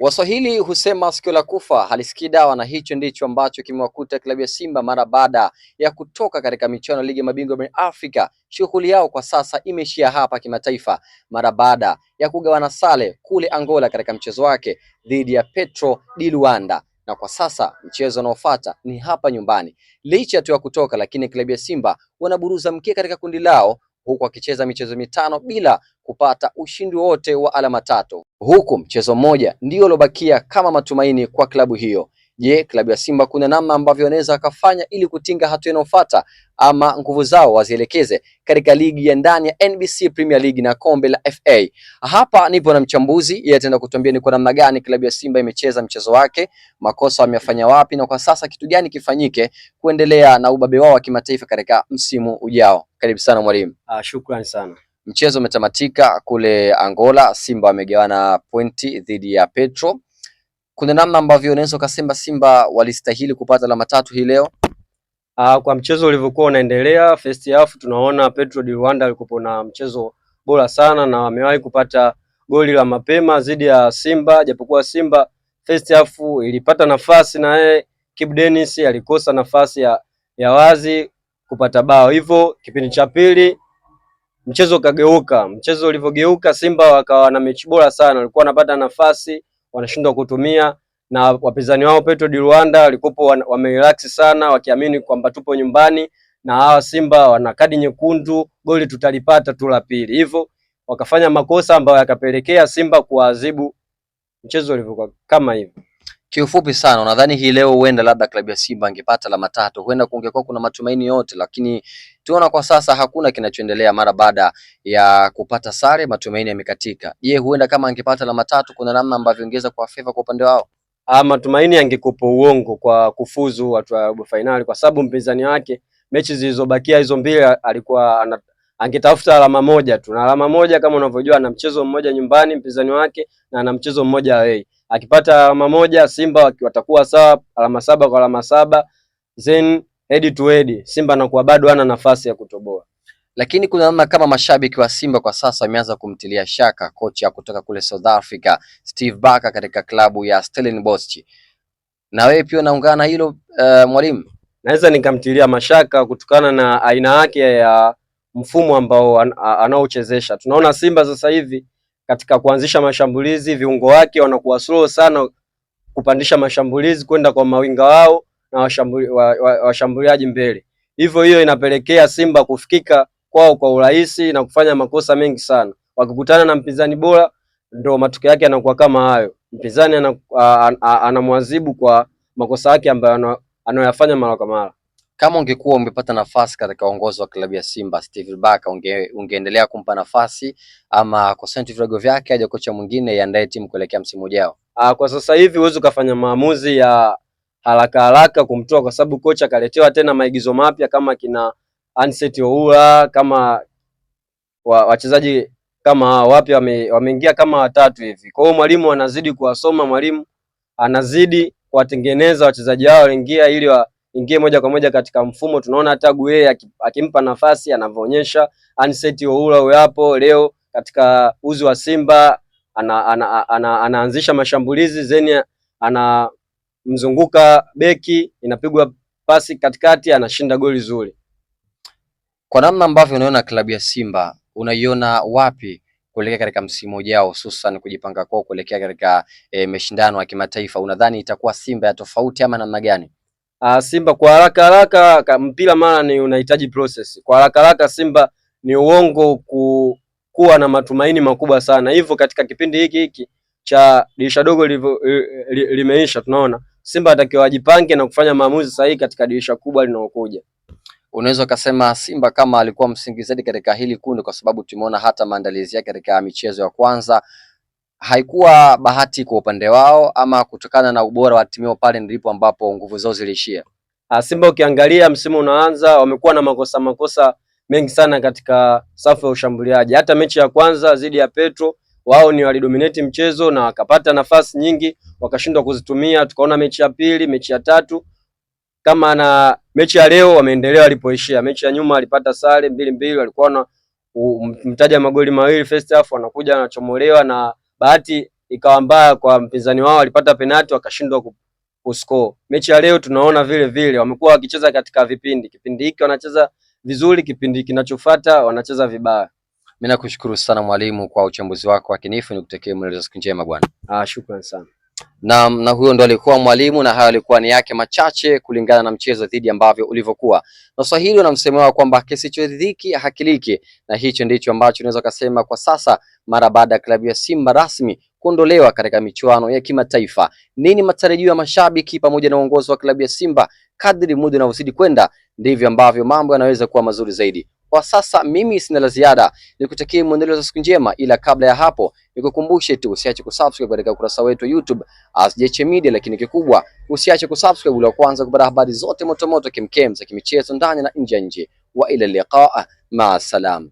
Waswahili husema sikio la kufa halisikii dawa, na hicho ndicho ambacho kimewakuta klabu ya Simba mara baada ya kutoka katika michuano ya ligi ya mabingwa barani Afrika. Shughuli yao kwa sasa imeishia hapa kimataifa mara baada ya kugawana sare kule Angola katika mchezo wake dhidi ya Petro di Luanda, na kwa sasa mchezo unaofuata ni hapa nyumbani. Licha tu ya kutoka, lakini klabu ya Simba wanaburuza mkia katika kundi lao, huku wakicheza michezo mitano bila kupata ushindi wote wa alama tatu, huku mchezo mmoja ndio uliobakia kama matumaini kwa klabu hiyo. Je, klabu ya Simba kuna namna ambavyo wanaweza wakafanya ili kutinga hatua inayofuata, ama nguvu zao wazielekeze katika ligi ya ndani ya NBC Premier League na kombe la FA? Hapa nipo na mchambuzi, yeye ataenda kutuambia ni kwa namna gani klabu ya Simba imecheza mchezo wake, makosa wamefanya wapi, na kwa sasa kitu gani kifanyike kuendelea na ubabe wao wa kimataifa katika msimu ujao. Karibu sana mwalimu. Shukrani sana. Mchezo umetamatika kule Angola, Simba wamegawana pointi dhidi ya Petro. Kuna namna ambavyo unaweza ukasema Simba walistahili kupata alama tatu hii leo? Kwa mchezo ulivyokuwa unaendelea first half, tunaona Petro di Luanda alikuwa na mchezo bora sana na wamewahi kupata goli la mapema dhidi ya Simba, japokuwa Simba first half ilipata nafasi na yeye Kibu Denis alikosa nafasi ya wazi kupata bao. Hivyo kipindi cha pili mchezo kageuka. Mchezo ulivyogeuka, Simba wakawa na mechi bora sana, walikuwa wanapata nafasi wanashindwa kutumia, na wapinzani wao Petro di Luanda walikuwa wamerelax sana, wakiamini kwamba tupo nyumbani na hawa Simba wana kadi nyekundu, goli tutalipata tu la pili. Hivyo wakafanya makosa ambayo yakapelekea Simba kuadhibu mchezo ulivyokuwa kama hivyo. Kiufupi sana, unadhani hii leo huenda labda klabu ya Simba angepata alama tatu, huenda kungekuwa kuna matumaini yote, lakini tuona kwa sasa hakuna kinachoendelea mara baada ya kupata sare, matumaini yamekatika. Je, huenda kama angepata alama tatu kuna namna ambavyo ingeweza kwa favor kwa upande wao? Matumaini yangekupa uongo kwa kufuzu watu wa robo finali, kwa sababu mpinzani wake mechi zilizobakia hizo mbili alikuwa angetafuta alama moja tu, na alama moja kama unavyojua ana mchezo mmoja nyumbani mpinzani wake na ana mchezo mmoja away. Akipata alama moja Simba watakuwa sawa, alama saba kwa alama saba, then head to head Simba anakuwa bado hana nafasi ya kutoboa. Lakini kuna namna kama mashabiki wa Simba kwa sasa wameanza kumtilia shaka kocha kutoka kule South Africa Steve Barker katika klabu ya Stellenbosch. Na wewe pia unaungana na hilo mwalimu? Naweza nikamtilia mashaka kutokana na aina yake ya mfumo ambao anaochezesha. Tunaona Simba sasa hivi katika kuanzisha mashambulizi viungo wake wanakuwa slow sana kupandisha mashambulizi kwenda kwa mawinga wao na washambuliaji mbele. Hivyo hiyo inapelekea Simba kufikika kwao kwa urahisi na kufanya makosa mengi sana. Wakikutana na mpinzani bora ndio matokeo yake yanakuwa kama hayo. Mpinzani anamwadhibu kwa makosa yake ambayo anayofanya mara kwa mara. Kama ungekuwa umepata nafasi katika uongozi wa klabu ya Simba Steve Barker, ungeendelea kumpa nafasi ama kwa senti vilago vyake aje kocha mwingine yaandae timu kuelekea msimu ujao? Kwa sasa hivi huwezi ukafanya maamuzi ya haraka kumtoa, kwa sababu kocha kaletewa tena maigizo mapya kama kina Anseti Oura, kama wachezaji kama wapya wameingia kama watatu hivi. Kwa hiyo mwalimu anazidi kuwasoma, mwalimu anazidi kuwatengeneza wachezaji hao waingia ili waingie moja kwa moja katika mfumo. Tunaona hata Gueye akimpa nafasi anavyoonyesha. Anseti Oura huyo hapo leo katika uzi wa Simba anaanzisha mashambulizi, zeni anamzunguka beki, inapigwa pasi katikati, anashinda goli zuri. Kwa namna ambavyo unaona klabu ya Simba, unaiona wapi kuelekea katika msimu ujao, hususan kujipanga kwao kuelekea katika mashindano ya kimataifa? Unadhani itakuwa Simba ya tofauti ama namna gani? Simba kwa haraka mpira mara ni unahitaji process. Kwa haraka Simba ni uongo kuwa na matumaini makubwa sana. Hivyo katika kipindi hiki cha dirisha dogo limeisha, tunaona Simba atakiwa ajipange na kufanya maamuzi sahihi katika dirisha kubwa linalokuja. Unaweza kusema Simba kama alikuwa msingizaji katika hili kundi, kwa sababu tumeona hata maandalizi yake katika michezo ya kwanza haikuwa bahati kwa upande wao, ama kutokana na ubora wa timu pale ndipo ambapo nguvu zao ziliishia? Simba ukiangalia msimu unaanza wamekuwa na makosa mengi sana katika safu ya ushambuliaji. Hata mechi ya kwanza dhidi ya Petro wao ni walidominate mchezo na wakapata nafasi nyingi wakashindwa kuzitumia. Tukaona mechi ya pili, mechi ya tatu, kama na mechi ya leo wameendelea walipoishia. Mechi ya nyuma walipata sare 2-2, walikuwa na mtaja magoli mawili first half, wanakuja wanachomolewa na bahati ikawa mbaya kwa mpinzani wao, walipata penalti wakashindwa kuscore. Mechi ya leo tunaona vile vile wamekuwa wakicheza katika vipindi. Kipindi hiki wanacheza vizuri, kipindi kinachofuata wanacheza vibaya. Mimi nakushukuru sana mwalimu kwa uchambuzi wako wa kinifu, nikutakie mwendelezo siku njema bwana. Shukrani sana. Na huyo ndo alikuwa mwalimu, na hayo alikuwa ni yake machache kulingana na mchezo dhidi ambavyo ulivyokuwa. Na Swahili wanamsemewa kwamba kisichoridhiki hakiliki, na hicho ndicho ambacho unaweza kusema kwa sasa mara baada ya klabu ya Simba rasmi kuondolewa katika michuano ya kimataifa. Nini matarajio ya mashabiki pamoja na uongozi wa klabu ya Simba? Kadri muda unavyozidi kwenda ndivyo ambavyo mambo yanaweza kuwa mazuri zaidi. Kwa sasa mimi sina la ziada, nikutakie mwendelezo siku njema, ila kabla ya hapo nikukumbushe tu usiache kusubscribe katika ukurasa wetu wa YouTube JH Media, lakini kikubwa usiache kusubscribe ili kwanza kupata habari zote moto moto kemkem za kimichezo ndani na nje ya nje. Wa ila liqaa, ma salam.